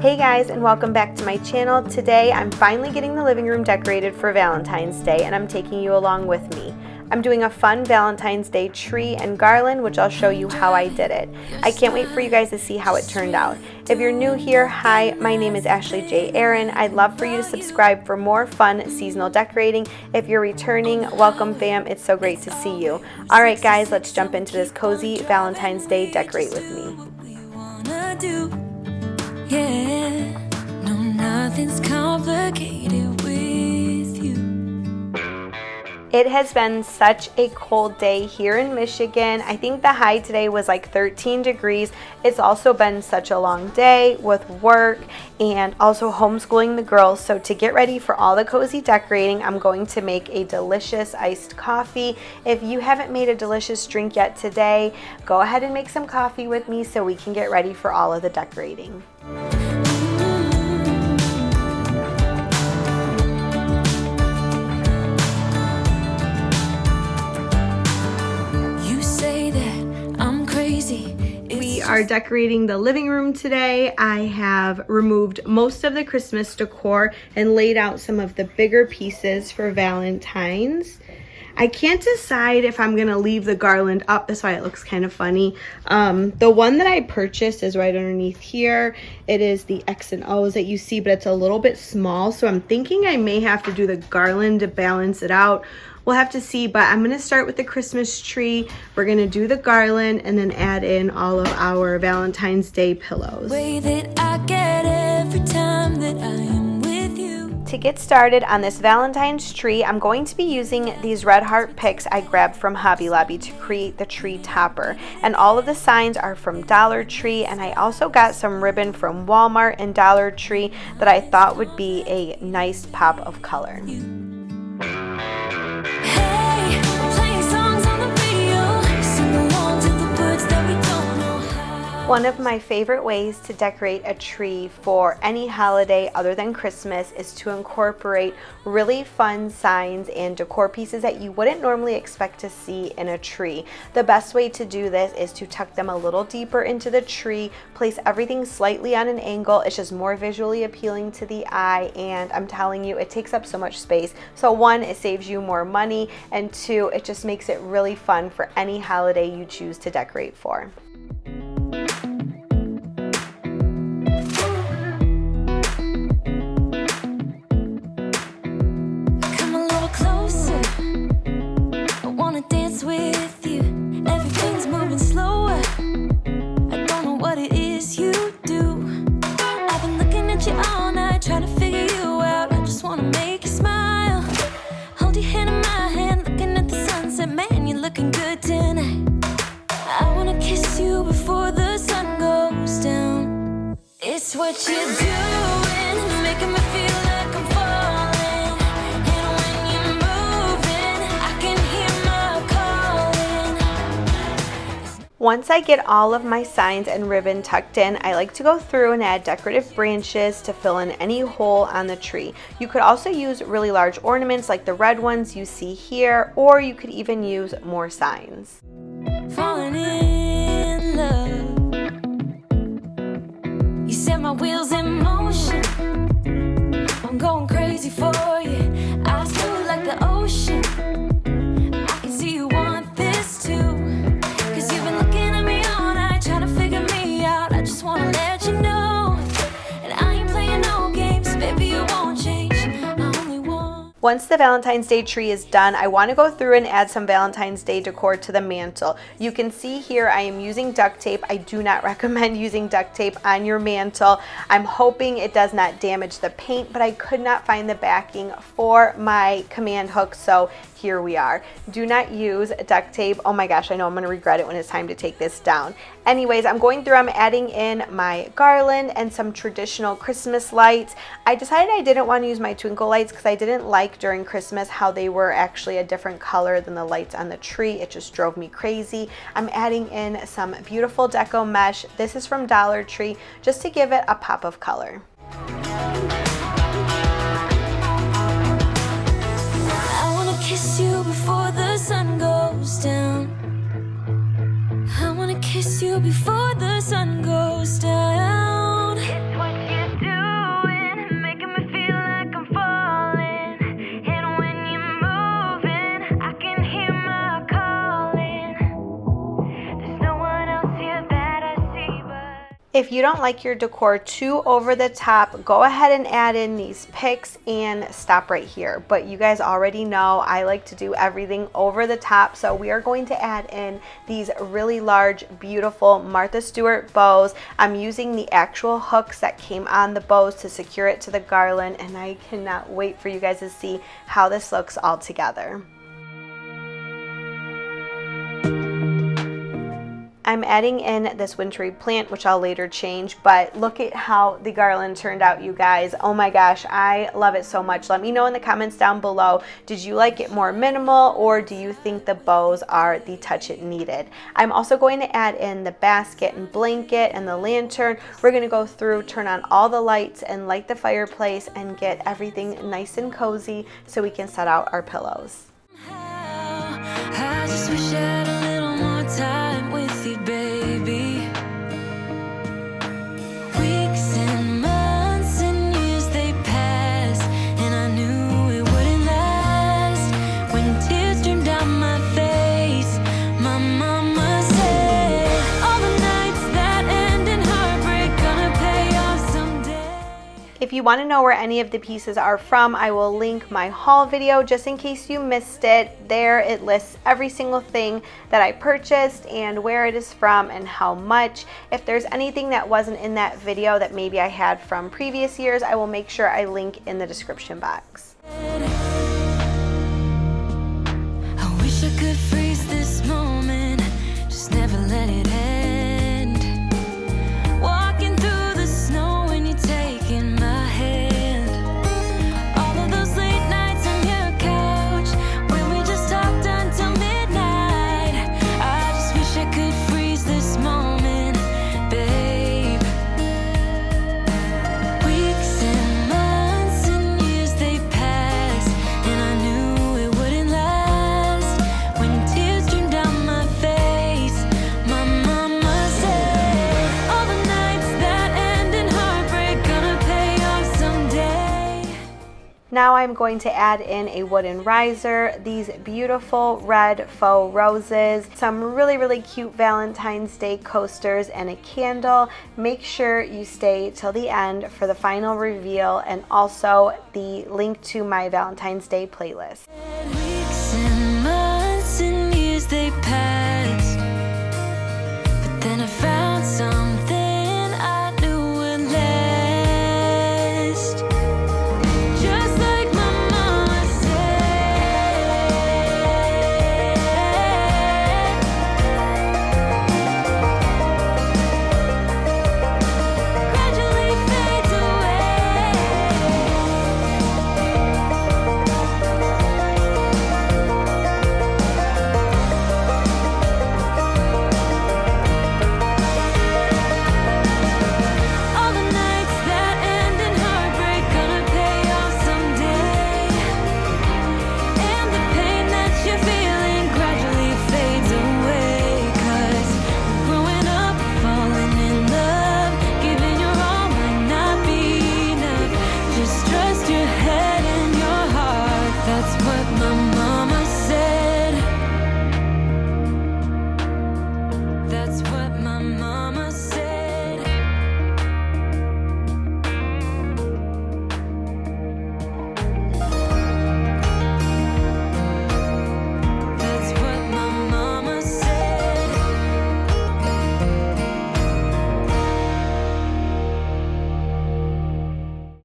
Hey guys, and welcome back to my channel. Today I'm finally getting the living room decorated for Valentine's Day, and I'm taking you along with me. I'm doing a fun Valentine's Day tree and garland, which I'll show you how I did it. I can't wait for you guys to see how it turned out. If you're new here, hi, my name is Ashlei. I'd love for you to subscribe for more fun seasonal decorating. If you're returning, welcome fam, it's so great to see you. Alright guys, let's jump into this cozy Valentine's Day decorate with me. Yeah, no, nothing's complicated with you. It has been such a cold day here in Michigan. I think the high today was like 13 degrees. It's also been such a long day with work and also homeschooling the girls. So to get ready for all the cozy decorating, I'm going to make a delicious iced coffee. If you haven't made a delicious drink yet today, go ahead and make some coffee with me so we can get ready for all of the decorating. We are decorating the living room today. I have removed most of the Christmas decor and laid out some of the bigger pieces for Valentine's. I can't decide if I'm gonna leave the garland up. That's why it looks kind of funny. The one that I purchased is right underneath here. It is the X and O's that you see, but it's a little bit small. So I'm thinking I may have to do the garland to balance it out. We'll have to see, but I'm gonna start with the Christmas tree. We're gonna do the garland and then add in all of our Valentine's Day pillows. Way that I get every time that I am with you. To get started on this Valentine's tree, I'm going to be using these red heart picks I grabbed from Hobby Lobby to create the tree topper. And all of the signs are from Dollar Tree, and I also got some ribbon from Walmart and Dollar Tree that I thought would be a nice pop of color. One of my favorite ways to decorate a tree for any holiday other than Christmas is to incorporate really fun signs and decor pieces that you wouldn't normally expect to see in a tree. The best way to do this is to tuck them a little deeper into the tree, place everything slightly on an angle. It's just more visually appealing to the eye, and I'm telling you, it takes up so much space. So one, it saves you more money, and two, it just makes it really fun for any holiday you choose to decorate for. With you, everything's moving slower. I don't know what it is you do. I've been looking at you all night, trying to figure you out. I just wanna make you smile. Hold your hand in my hand, looking at the sunset. Man, you're looking good tonight. I wanna kiss you before the sun goes down. It's what you're doing, making me feel like I'm falling. And when you're moving, I can hear my calling. Once I get all of my signs and ribbon tucked in, I like to go through and add decorative branches to fill in any hole on the tree. You could also use really large ornaments like the red ones you see here, or you could even use more signs. Falling in love, you set my wheels in motion. I'm going crazy for you. Eyes blue like the ocean. I can see you want this too. I just wanna let you know, and I ain't playing no games, baby, you won't change. I only want. Once the Valentine's Day tree is done, I want to go through and add some Valentine's Day decor to the mantle. You can see here I am using duct tape. I do not recommend using duct tape on your mantle. I'm hoping it does not damage the paint, but I could not find the backing for my command hook, so here we are. Do not use duct tape. Oh my gosh, I know I'm gonna regret it when it's time to take this down. Anyways, I'm going through, I'm adding in my garland and some traditional Christmas lights. I decided I didn't want to use my twinkle lights because I didn't like during Christmas how they were actually a different color than the lights on the tree. It just drove me crazy. I'm adding in some beautiful deco mesh. This is from Dollar Tree, just to give it a pop of color. I wanna kiss you before the sun goes down. I wanna kiss you before the sun goes down. It's what you do. If you don't like your decor too over the top, go ahead and add in these picks and stop right here. But you guys already know I like to do everything over the top, so we are going to add in these really large, beautiful Martha Stewart bows. I'm using the actual hooks that came on the bows to secure it to the garland, and I cannot wait for you guys to see how this looks all together. I'm adding in this wintry plant, which I'll later change, but look at how the garland turned out, you guys. Oh my gosh, I love it so much. Let me know in the comments down below, did you like it more minimal, or do you think the bows are the touch it needed? I'm also going to add in the basket and blanket and the lantern. We're gonna go through, turn on all the lights and light the fireplace and get everything nice and cozy so we can set out our pillows. I just wish I had a little more time with you, baby. Weeks and months and years they pass, and I knew it wouldn't last. When tears streamed down my face, my mama said, all the nights that end in heartbreak gonna pay off someday. If you want to know where any of the pieces are from, I will link my haul video just in case you missed it. There it lists every single thing that I purchased and where it is from and how much. If there's anything that wasn't in that video that maybe I had from previous years, I will make sure I link in the description box. I wish I could freeze this moment, just never let it end. Walking through the snow when you're taking my hand. All of those late nights on your couch when we just talked until midnight. I just wish I could freeze this moment, babe. Weeks and months and years they pass, and I knew it wouldn't last. When tears streamed down my face, my mama said, all the nights that end in heartbreak gonna pay off someday. Now I'm going to add in a wooden riser, these beautiful red faux roses, some really cute Valentine's Day coasters, and a candle. Make sure you stay till the end for the final reveal and also the link to my Valentine's Day playlist.